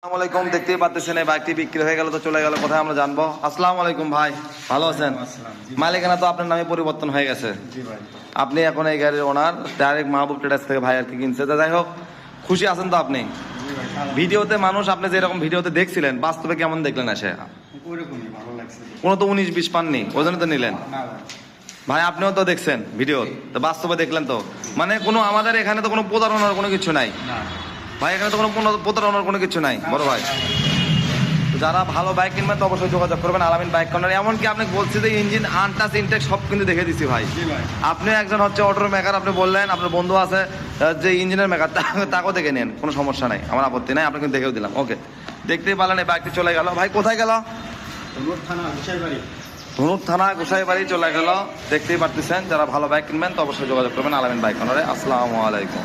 আসসালামু আলাইকুম। দেখতেই পাচ্ছেন এই বাইকটি বিক্রি হয়ে গেল, তো চলে গেল কোথায় আমরা জানবো। আসসালামু আলাইকুম ভাই, ভালো আছেন? মালিকানা তো আপনার নামে পরিবর্তন হয়ে গেছে, আপনি এখন এই গাড়ির ওনার। ডাইরেক্ট মাহবুব ট্রেডার্স থেকে ভাই আর কি কিনছে। তো যাই হোক, খুশি আছেন তো আপনি? ভিডিওতে মানুষ আপনি যেরকম ভিডিওতে দেখছিলেন, বাস্তবে কেমন দেখলেন? এসে কোনো তো 19-20 পাননি, ওই জন্য তো নিলেন। ভাই আপনিও তো দেখছেন ভিডিও, তো বাস্তবে দেখলেন তো, মানে কোনো আমাদের এখানে তো কোনো প্রতারণার কোনো কিছু নাই ভাই, এখানে তো কোনো প্রতারণার কোনো কিছু নাই বড় ভাই। যারা ভালো বাইক কিনবেন তো অবশ্যই যোগাযোগ করবেন আলামিন বাইক কর্নার। এমনকি আপনি বলছি যে ইঞ্জিন আনটাচ ইনটেক সব কিন্তু দেখে দিচ্ছি ভাই। আপনি একজন হচ্ছে অটোর মেকার, আপনি বললেন আপনার বন্ধু আছে যে ইঞ্জিনের মেকার, তাকেও দেখে নেন, কোনো সমস্যা নাই, আমার আপত্তি নাই, আপনাকে দেখেও দিলাম। ওকে, দেখতেই পারলেন এই বাইকটি চলে গেল। ভাই কোথায় গেল? ধনুক থানা গোসাইবাড়ি চলে গেল। দেখতেই পারতেছেন, যারা ভালো বাইক কিনবেন তো অবশ্যই যোগাযোগ করবেন আলামিন বাইক কর্নারে। আসসালামু আলাইকুম।